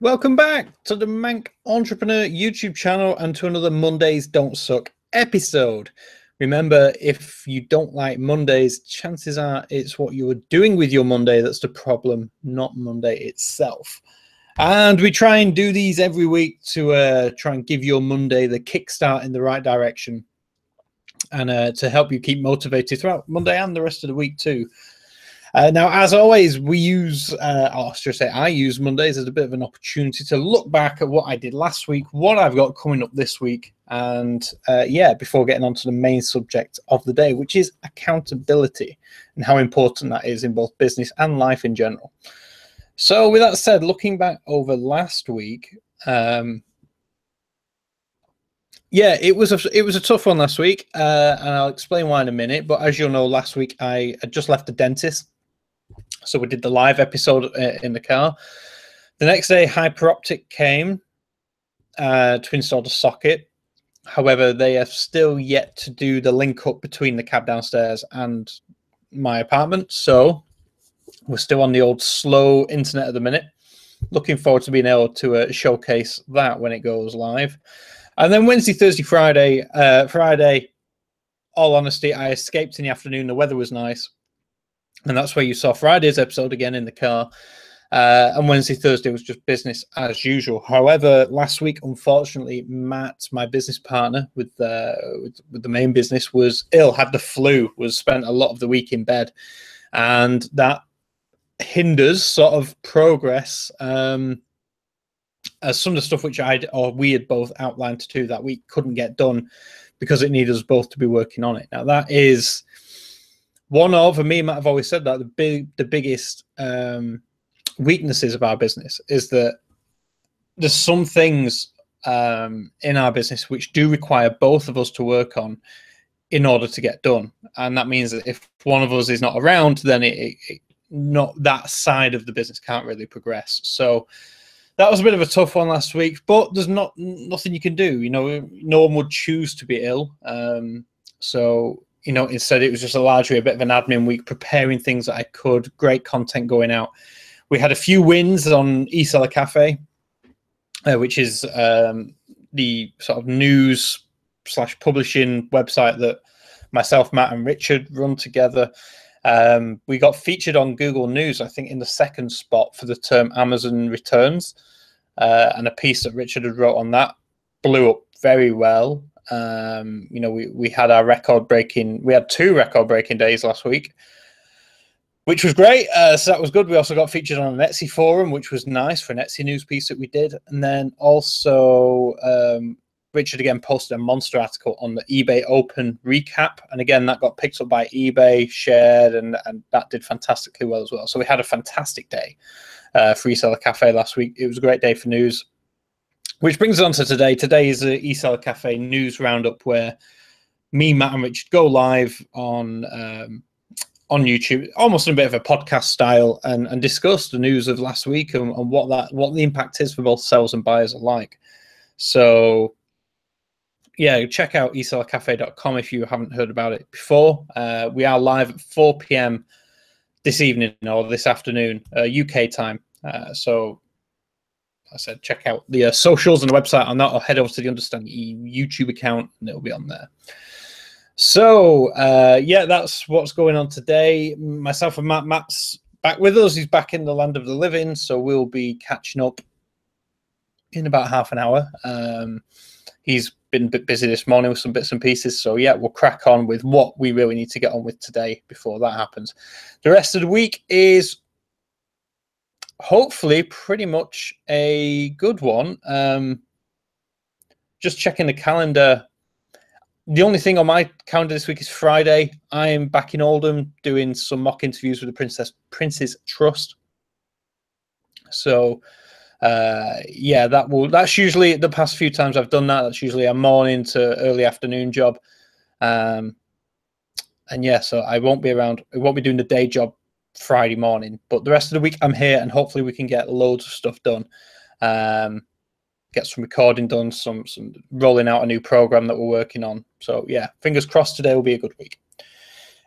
Welcome back to the Manc Entrepreneur YouTube channel and to another Mondays Don't Suck episode. Remember, if you don't like Mondays, chances are it's what you were doing with your Monday that's the problem, not Monday itself. And we try and do these every week to try and give your Monday the kickstart in the right direction and to help you keep motivated throughout Monday and the rest of the week too. Now, as always, we use, or should I say, I use Mondays as a bit of an opportunity to look back at what I did last week, what I've got coming up this week, and before getting on to the main subject of the day, which is accountability and how important that is in both business and life in general. So with that said, looking back over last week, it was a tough one last week, and I'll explain why in a minute. But as you'll know, last week I had just left the dentist. So we did the live episode in the car. The next day, Hyperoptic came to install the socket. However, they have still yet to do the link up between the cab downstairs and my apartment. So we're still on the old slow internet at the minute. Looking forward to being able to showcase that when it goes live. And then Wednesday, Thursday, Friday, all honesty, I escaped in the afternoon. The weather was nice. And that's where you saw Friday's episode again in the car. And Wednesday, Thursday was just business as usual. However, last week, unfortunately, Matt, my business partner with the main business, was ill, had the flu, was spent a lot of the week in bed. And that hinders sort of progress as some of the stuff which we had both outlined to do that week couldn't get done because it needed us both to be working on it. Now, that is one of, and me and Matt have always said that, the biggest weaknesses of our business is that there's some things in our business which do require both of us to work on in order to get done. And that means that if one of us is not around, then not that side of the business can't really progress. So that was a bit of a tough one last week, but there's nothing you can do. You know, no one would choose to be ill. So you know, instead it was just largely a bit of an admin week, preparing things that I could, great content going out. We had a few wins on eSeller Cafe, which is the sort of news / publishing website that myself, Matt, and Richard run together. We got featured on Google News, I think, in the second spot for the term Amazon returns, and a piece that Richard had wrote on that blew up very well. You know, we had our we had 2 record-breaking days last week, which was great. So that was good. We also got featured on an Etsy forum, which was nice for an Etsy news piece that we did. And then also Richard again posted a monster article on the eBay Open recap. And again, that got picked up by eBay, shared, and that did fantastically well as well. So we had a fantastic day for eSeller Cafe last week. It was a great day for news. Which brings us on to today. Today is the eSeller Cafe news roundup where me, Matt, and Richard go live on YouTube, almost in a bit of a podcast style, and discuss the news of last week and what the impact is for both sellers and buyers alike. So, yeah, check out esellercafe.com if you haven't heard about it before. We are live at 4 p.m. this evening or this afternoon, UK time. So, I said, check out the socials and the website on that, or head over to the Understand YouTube account, and it'll be on there. So, yeah, that's what's going on today. Myself and Matt's back with us. He's back in the land of the living, so we'll be catching up in about half an hour. He's been a bit busy this morning with some bits and pieces, so yeah, we'll crack on with what we really need to get on with today before that happens. The rest of the week is hopefully pretty much a good one. Just checking the calendar. The only thing on my calendar this week is Friday. I'm back in Oldham doing some mock interviews with the Prince's Trust. So, yeah, that's usually the past few times I've done that. That's usually a morning to early afternoon job. And yeah, so I won't be around. I won't be doing the day job Friday morning, but the rest of the week I'm here, and hopefully we can get loads of stuff done. Get some recording done, some rolling out a new program that we're working on. So yeah, fingers crossed today will be a good week.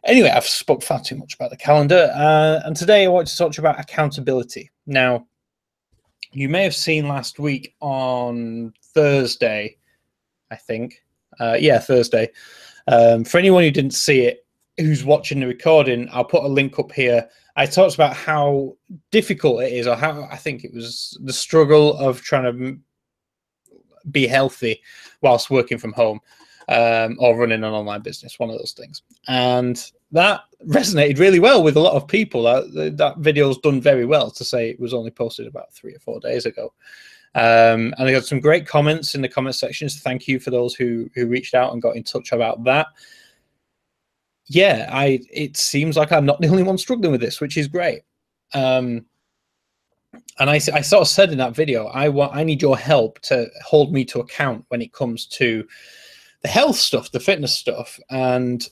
Anyway, I've spoke far too much about the calendar, and today I want to talk to you about accountability. Now, you may have seen last week on Thursday, I think. Yeah, Thursday. For anyone who didn't see it, who's watching the recording, I'll put a link up here. I talked about how difficult it is, or how I think it was the struggle of trying to be healthy whilst working from home, or running an online business, one of those things. And that resonated really well with a lot of people. That video's done very well, to say it was only posted about 3 or 4 days ago. And I got some great comments in the comment sections. Thank you for those who reached out and got in touch about that. Yeah, it seems like I'm not the only one struggling with this, which is great. And I sort of said in that video, I need your help to hold me to account when it comes to the health stuff, the fitness stuff. And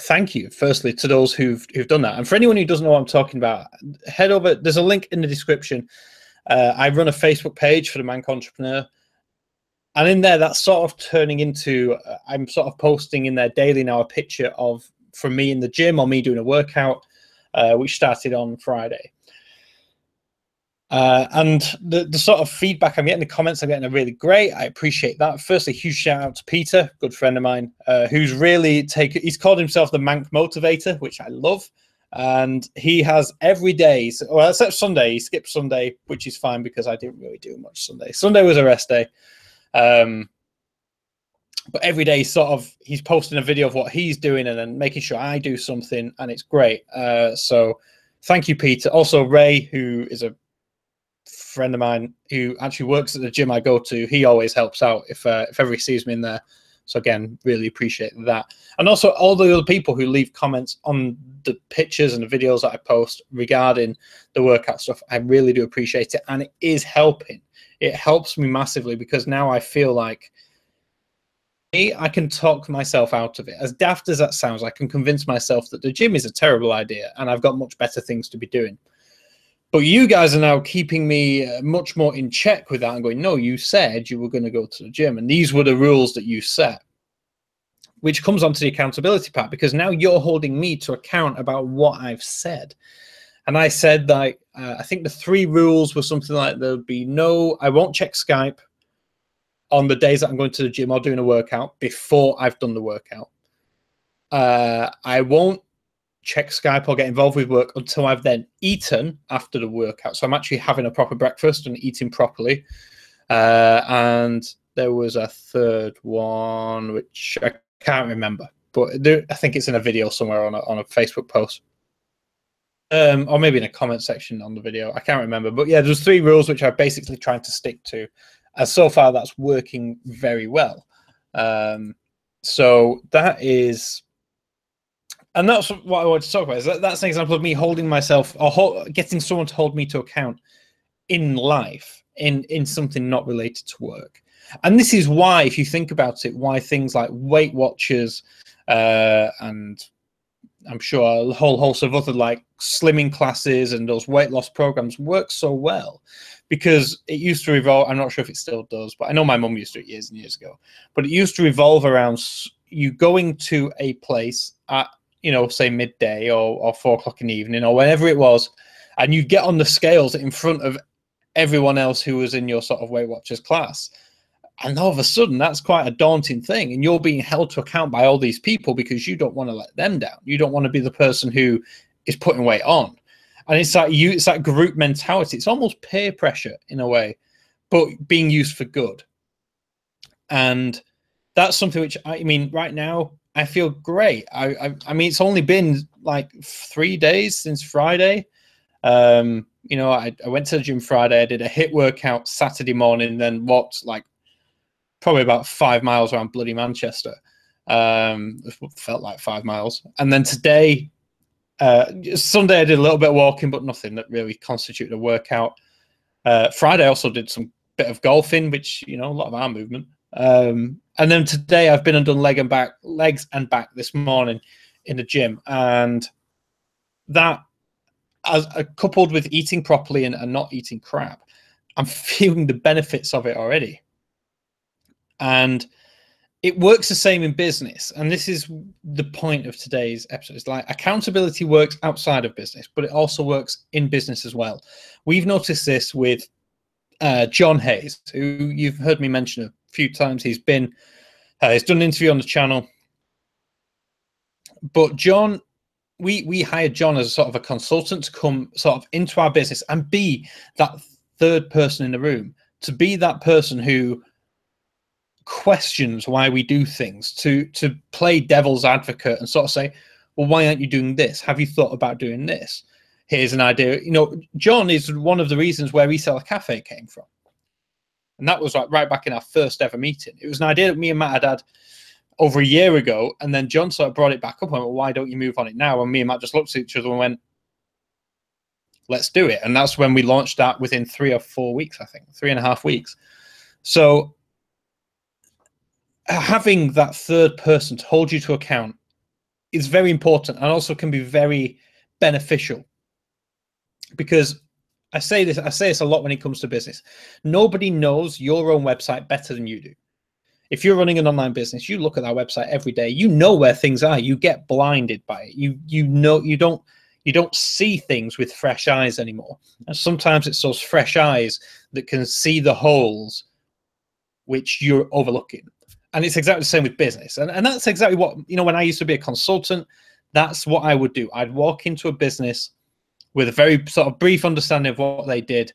thank you, firstly, to those who've done that. And for anyone who doesn't know what I'm talking about, head over. There's a link in the description. I run a Facebook page for the Manc Entrepreneur. And in there, that's sort of turning into, I'm sort of posting in there daily now a picture of from me in the gym or me doing a workout, which started on Friday. And the sort of feedback I'm getting, the comments I'm getting are really great. I appreciate that. Firstly, huge shout out to Peter, good friend of mine, who's really he's called himself the Manc Motivator, which I love. And he has every day, well, except Sunday, he skipped Sunday, which is fine because I didn't really do much Sunday. Sunday was a rest day. But every day he's posting a video of what he's doing and then making sure I do something, and it's great. So thank you, Peter. Also, Ray, who is a friend of mine who actually works at the gym I go to, he always helps out if ever he sees me in there. So again, really appreciate that. And also all the other people who leave comments on the pictures and the videos that I post regarding the workout stuff. I really do appreciate it, and it is helping. It helps me massively because now I feel like I can talk myself out of it. As daft as that sounds, I can convince myself that the gym is a terrible idea and I've got much better things to be doing. But you guys are now keeping me much more in check with that and going, no, you said you were going to go to the gym and these were the rules that you set, which comes onto the accountability part, because now you're holding me to account about what I've said. And I said that I think the 3 rules were something like there'll be I won't check Skype on the days that I'm going to the gym or doing a workout before I've done the workout. I won't check Skype or get involved with work until I've then eaten after the workout. So I'm actually having a proper breakfast and eating properly. And there was a third one, which I can't remember, but I think it's in a video somewhere on a Facebook post. Or maybe in a comment section on the video. I can't remember. But yeah, there's 3 rules which I'm basically trying to stick to. And so far, that's working very well. So that is... And that's what I want to talk about. Is that's an example of me holding myself, or getting someone to hold me to account in life, in something not related to work. And this is why, if you think about it, why things like Weight Watchers and I'm sure a whole host of other like slimming classes and those weight loss programs work so well, because it used to revolve. I'm not sure if it still does, but I know my mum used to do it years and years ago. But it used to revolve around you going to a place at, say midday or 4 o'clock in the evening or whenever it was, and you get on the scales in front of everyone else who was in your sort of Weight Watchers class. And all of a sudden, that's quite a daunting thing. And you're being held to account by all these people because you don't want to let them down. You don't want to be the person who is putting weight on. And it's that group mentality. It's almost peer pressure in a way, but being used for good. And that's something which, I mean, right now, I feel great. I mean, it's only been like 3 days since Friday. I went to the gym Friday. I did a HIIT workout Saturday morning, then walked like probably about 5 miles around bloody Manchester. It felt like 5 miles. And then today, Sunday, I did a little bit of walking, but nothing that really constituted a workout. Friday, I also did some bit of golfing, which, a lot of arm movement. And then today, I've been and done legs and back this morning in the gym. And that, as coupled with eating properly and not eating crap, I'm feeling the benefits of it already. And it works the same in business. And this is the point of today's episode. It's like accountability works outside of business, but it also works in business as well. We've noticed this with John Hayes, who you've heard me mention a few times. He's done an interview on the channel. But John, we hired John as a sort of a consultant to come sort of into our business and be that third person in the room, to be that person who questions why we do things, to play devil's advocate and sort of say, well, why aren't you doing this? Have you thought about doing this? Here's an idea. You know, John is one of the reasons where Resell a Cafe came from. And that was like right back in our first ever meeting. It was an idea that me and Matt had over a year ago, and then John sort of brought it back up and went, well, why don't you move on it now? And me and Matt just looked at each other and went, let's do it. And that's when we launched that within 3 or 4 weeks, I think, 3.5 weeks. So having that third person to hold you to account is very important, and also can be very beneficial, because I say this a lot when it comes to business. Nobody knows your own website better than you do. If you're running an online business, you look at that website every day. You know where things are. You get blinded by it. You know, you don't see things with fresh eyes anymore. And sometimes it's those fresh eyes that can see the holes which you're overlooking. And it's exactly the same with business. And that's exactly what, you know, when I used to be a consultant, that's what I would do. I'd walk into a business with a very sort of brief understanding of what they did,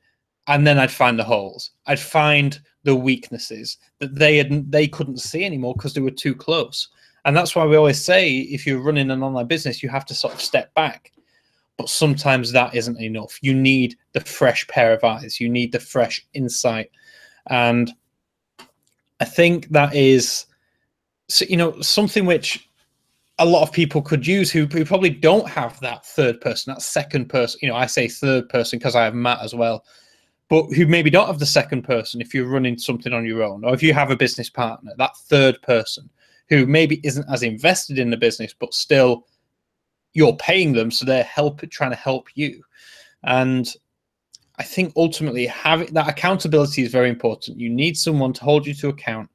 and then I'd find the holes. I'd find the weaknesses that they couldn't see anymore because they were too close. And that's why we always say, if you're running an online business, you have to sort of step back. But sometimes that isn't enough. You need the fresh pair of eyes. You need the fresh insight. And I think that is, you know, something which a lot of people could use who probably don't have that third person, that second person. You know, I say third person because I have Matt as well, but who maybe don't have the second person if you're running something on your own, or if you have a business partner, that third person who maybe isn't as invested in the business, but still you're paying them, so they're trying to help you. And I think ultimately having that accountability is very important. You need someone to hold you to account.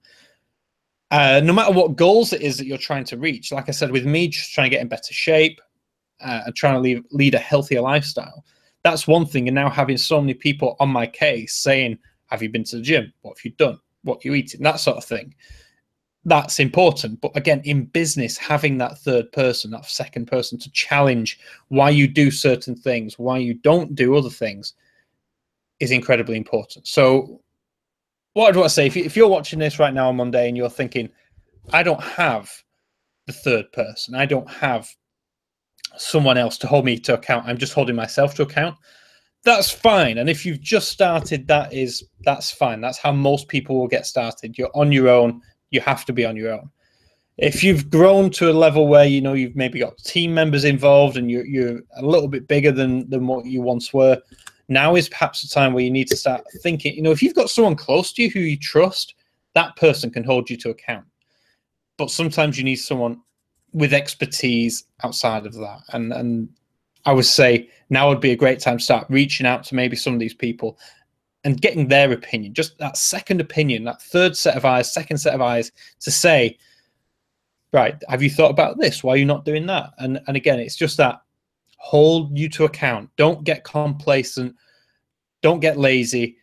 No matter what goals it is that you're trying to reach. Like I said, with me, just trying to get in better shape and trying to lead a healthier lifestyle. That's one thing. And now having so many people on my case saying, have you been to the gym? What have you done? What are you eating? That sort of thing. That's important. But again, in business, having that third person, that second person to challenge why you do certain things, why you don't do other things, is incredibly important. So what I'd want to say, if you're watching this right now on Monday and you're thinking, I don't have the third person, I don't have someone else to hold me to account, I'm just holding myself to account, that's fine. And if you've just started, that's fine. That's how most people will get started. You're on your own. You have to be on your own. If you've grown to a level where, you know, you've maybe got team members involved and you're a little bit bigger than what you once were, now is perhaps the time where you need to start thinking, you know, if you've got someone close to you who you trust, that person can hold you to account. But sometimes you need someone with expertise outside of that. And I would say now would be a great time to start reaching out to maybe some of these people and getting their opinion, just that second opinion, that third set of eyes, second set of eyes, to say, right, have you thought about this? Why are you not doing that? And again, it's just that hold you to account. Don't get complacent. Don't get lazy.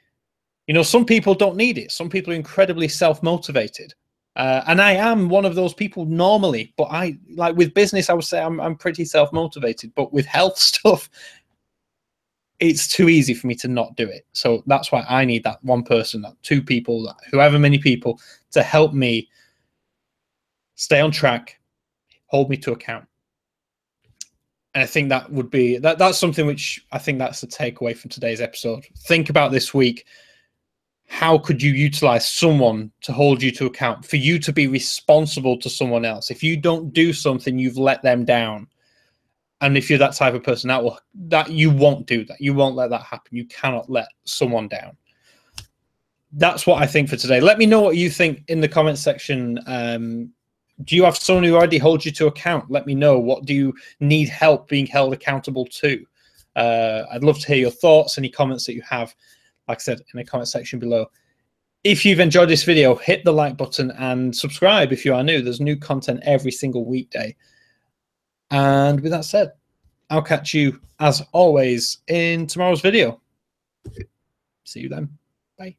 You know, some people don't need it. Some people are incredibly self-motivated. And I am one of those people normally, but I, like with business, I would say I'm pretty self-motivated, but with health stuff, it's too easy for me to not do it. So that's why I need that one person, that two people, that however many people, to help me stay on track, hold me to account. And I think that would be, that's something which I think that's the takeaway from today's episode. Think about this week. How could you utilize someone to hold you to account, for you to be responsible to someone else? If you don't do something, you've let them down. And if you're that type of person, that you won't do that. You won't let that happen. You cannot let someone down. That's what I think for today. Let me know what you think in the comment section. Do you have someone who already holds you to account? Let me know. What do you need help being held accountable to? I'd love to hear your thoughts, any comments that you have, like I said, in the comment section below. If you've enjoyed this video, hit the like button and subscribe if you are new. There's new content every single weekday. And with that said, I'll catch you, as always, in tomorrow's video. See you then. Bye.